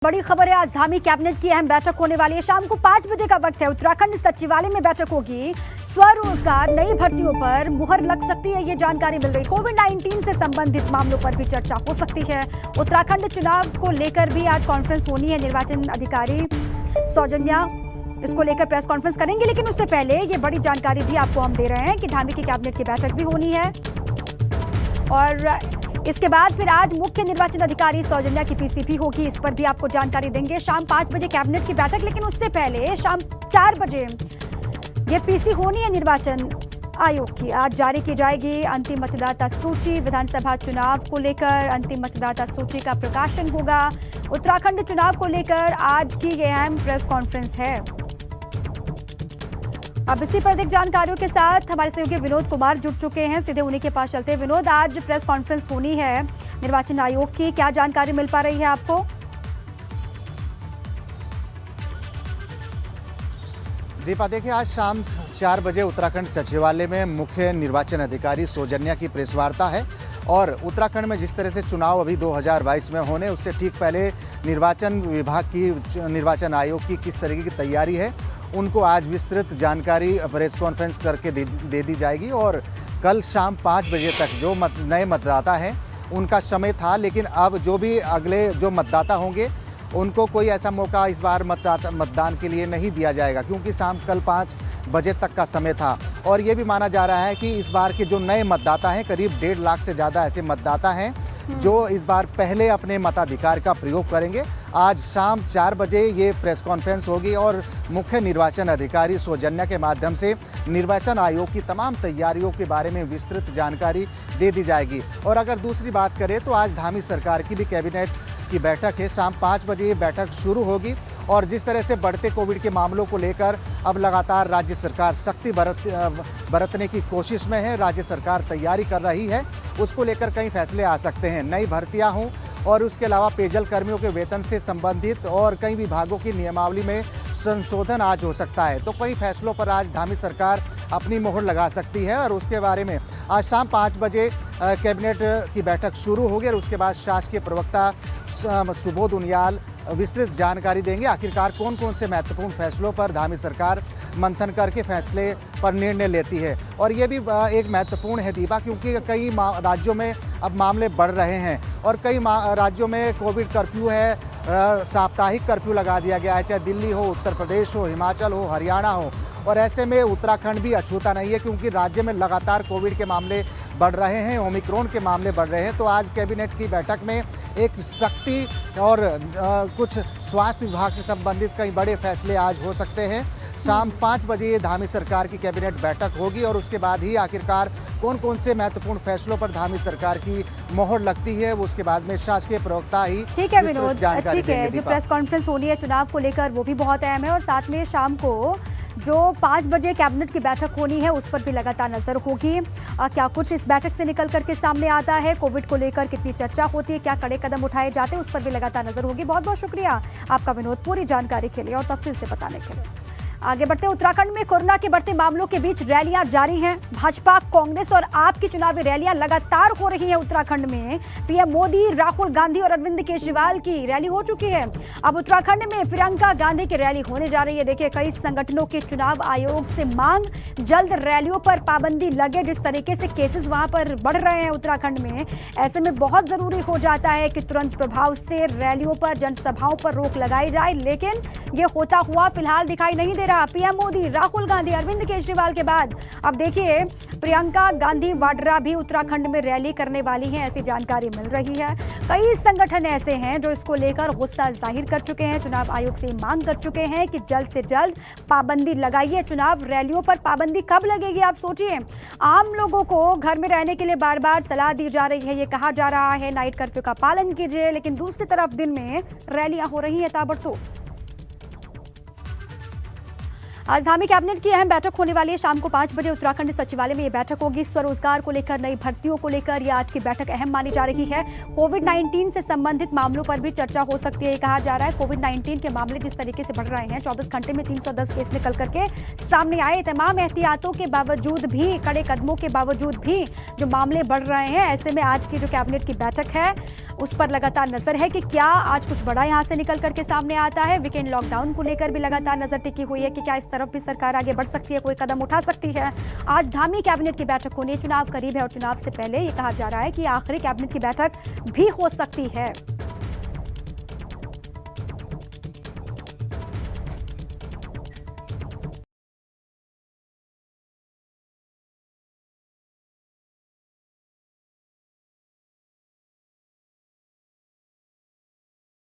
बड़ी खबर है, आज धामी कैबिनेट की अहम बैठक होने वाली है। शाम को 5 बजे का वक्त है। उत्तराखंड सचिवालय में बैठक होगी। स्वरोजगार नई भर्तियों पर मुहर लग सकती है, ये जानकारी मिल रही। कोविड-19 से संबंधित मामलों पर भी चर्चा हो सकती है। उत्तराखंड चुनाव को लेकर भी आज कॉन्फ्रेंस होनी है। निर्वाचन अधिकारी सौजन्या इसको लेकर प्रेस कॉन्फ्रेंस करेंगे, लेकिन उससे पहले ये बड़ी जानकारी भी आपको हम दे रहे हैं कि धामी की कैबिनेट की बैठक भी होनी है और इसके बाद फिर आज मुख्य निर्वाचन अधिकारी सौजन्या की पीसीपी होगी। इस पर भी आपको जानकारी देंगे। शाम 5 बजे कैबिनेट की बैठक, लेकिन उससे पहले शाम 4 बजे ये पीसी होनी है निर्वाचन आयोग की। आज जारी की जाएगी अंतिम मतदाता सूची। विधानसभा चुनाव को लेकर अंतिम मतदाता सूची का प्रकाशन होगा। उत्तराखंड चुनाव को लेकर आज की ये अहम प्रेस कॉन्फ्रेंस है। अब इसी पर अधिक जानकारियों के साथ हमारे सहयोगी विनोद कुमार जुड़ चुके हैं। सीधे उन्हीं के पास चलते हैं। विनोद, आज प्रेस कॉन्फ्रेंस होनी है निर्वाचन आयोग की, क्या जानकारी मिल पा रही है आपको? दीपा, देखिए, आज शाम 4 बजे उत्तराखंड सचिवालय में मुख्य निर्वाचन अधिकारी सौजन्या की प्रेस वार्ता है और उत्तराखंड में जिस तरह से चुनाव अभी 2022 में होने उससे ठीक पहले निर्वाचन विभाग की, निर्वाचन आयोग की किस तरीके की तैयारी है उनको आज विस्तृत जानकारी प्रेस कॉन्फ्रेंस करके दे दी जाएगी। और कल शाम 5 बजे तक जो नए मतदाता हैं उनका समय था, लेकिन अब जो भी अगले जो मतदाता होंगे उनको कोई ऐसा मौका इस बार मतदान के लिए नहीं दिया जाएगा, क्योंकि कल 5 बजे तक का समय था। और ये भी माना जा रहा है कि इस बार के जो नए मतदाता हैं, करीब 1.5 लाख से ज़्यादा ऐसे मतदाता हैं जो इस बार पहले अपने मताधिकार का प्रयोग करेंगे। आज शाम 4 बजे ये प्रेस कॉन्फ्रेंस होगी और मुख्य निर्वाचन अधिकारी सौजन्या के माध्यम से निर्वाचन आयोग की तमाम तैयारियों के बारे में विस्तृत जानकारी दे दी जाएगी। और अगर दूसरी बात करें तो आज धामी सरकार की भी कैबिनेट की बैठक है। शाम 5 बजे ये बैठक शुरू होगी और जिस तरह से बढ़ते कोविड के मामलों को लेकर अब लगातार राज्य सरकार सख्ती बरतने की कोशिश में है, राज्य सरकार तैयारी कर रही है, उसको लेकर कई फैसले आ सकते हैं। नई भर्तियां हों और उसके अलावा पेयजल कर्मियों के वेतन से संबंधित और कई विभागों की नियमावली में संशोधन आज हो सकता है। तो कई फैसलों पर आज धामी सरकार अपनी मोहर लगा सकती है और उसके बारे में आज शाम 5 बजे कैबिनेट की बैठक शुरू होगी और उसके बाद शासकीय प्रवक्ता सुबोध उनियाल विस्तृत जानकारी देंगे। आखिरकार कौन कौन से महत्वपूर्ण फैसलों पर धामी सरकार मंथन करके फैसले पर निर्णय लेती है। और ये भी एक महत्वपूर्ण है दीपा, क्योंकि कई राज्यों में अब मामले बढ़ रहे हैं और कई राज्यों में कोविड कर्फ्यू है, साप्ताहिक कर्फ्यू लगा दिया गया है, चाहे दिल्ली हो, उत्तर प्रदेश हो, हिमाचल हो, हरियाणा हो। और ऐसे में उत्तराखंड भी अछूता नहीं है, क्योंकि राज्य में लगातार कोविड के मामले बढ़ रहे हैं, ओमिक्रॉन के मामले बढ़ रहे हैं। तो आज कैबिनेट की बैठक में एक सख्ती और कुछ स्वास्थ्य विभाग से संबंधित कई बड़े फैसले आज हो सकते हैं। शाम 5 बजे धामी सरकार की कैबिनेट बैठक होगी और उसके बाद ही आखिरकार कौन कौन से महत्वपूर्ण फैसलों पर धामी सरकार की मोहर लगती है, वो उसके बाद में शासकीय प्रवक्ता ही ठीक है विनोद, ठीक है। जो प्रेस कॉन्फ्रेंस होनी है चुनाव को लेकर वो भी बहुत अहम है और साथ में शाम को जो 5 बजे कैबिनेट की बैठक होनी है उस पर भी लगातार नजर होगी। क्या कुछ इस बैठक से निकल करके सामने आता है, कोविड को लेकर कितनी चर्चा होती है, क्या कड़े कदम उठाए जाते हैं, उस पर भी लगातार नजर होगी। बहुत बहुत शुक्रिया आपका विनोद, पूरी जानकारी के लिए और तफसील से बताने के लिए। आगे बढ़ते, उत्तराखंड में कोरोना के बढ़ते मामलों के बीच रैलियां जारी हैं। भाजपा, कांग्रेस और आप की चुनावी रैलियां लगातार हो रही हैं उत्तराखंड में। पीएम मोदी, राहुल गांधी और अरविंद केजरीवाल की रैली हो चुकी है। अब उत्तराखंड में प्रियंका गांधी की रैली होने जा रही है। देखिए, कई संगठनों के चुनाव आयोग से मांग, जल्द रैलियों पर पाबंदी लगे। जिस तरीके से केसेस वहां पर बढ़ रहे हैं उत्तराखंड में, ऐसे में बहुत जरूरी हो जाता है कि तुरंत प्रभाव से रैलियों पर, जनसभाओं पर रोक लगाई जाए, लेकिन ये होता हुआ फिलहाल दिखाई नहीं दे रहा। पीएम मोदी, राहुल गांधी, अरविंद केजरीवाल के बाद अब देखिए प्रियंका गांधी वाड्रा भी उत्तराखंड में रैली करने वाली हैं, ऐसी जानकारी मिल रही है। कई संगठन ऐसे हैं जो इसको लेकर गुस्सा जाहिर कर चुके हैं, चुनाव आयोग से मांग कर चुके हैं कि जल्द से जल्द पाबंदी लगाइए। चुनाव रैलियों पर पाबंदी कब लगेगी, आप सोचिए। आम लोगों को घर में रहने के लिए बार बार सलाह दी जा रही है, ये कहा जा रहा है नाइट कर्फ्यू का पालन कीजिए, लेकिन दूसरी तरफ दिन में रैलियां हो रही है ताबड़तोड़। आज धामी कैबिनेट की अहम बैठक होने वाली है। शाम को 5 बजे उत्तराखंड सचिवालय में ये बैठक होगी। स्वरोजगार को लेकर, नई भर्तियों को लेकर ये आज की बैठक अहम मानी जा रही है। कोविड-19 से संबंधित मामलों पर भी चर्चा हो सकती है, ये कहा जा रहा है। कोविड-19 के मामले जिस तरीके से बढ़ रहे हैं, 24 घंटे में 310 केस निकल करके सामने आए। तमाम एहतियातों के बावजूद भी, कड़े कदमों के बावजूद भी जो मामले बढ़ रहे हैं, ऐसे में आज की जो कैबिनेट की बैठक है उस पर लगातार नजर है कि क्या आज कुछ बड़ा यहां से निकल करके सामने आता है। वीकेंड लॉकडाउन को लेकर भी लगातार नजर टिकी हुई है कि क्या इस तरफ भी सरकार आगे बढ़ सकती है, कोई कदम उठा सकती है। आज धामी कैबिनेट की बैठक होनी है। चुनाव करीब है और चुनाव से पहले ये कहा जा रहा है कि आखिरी कैबिनेट की बैठक भी हो सकती है।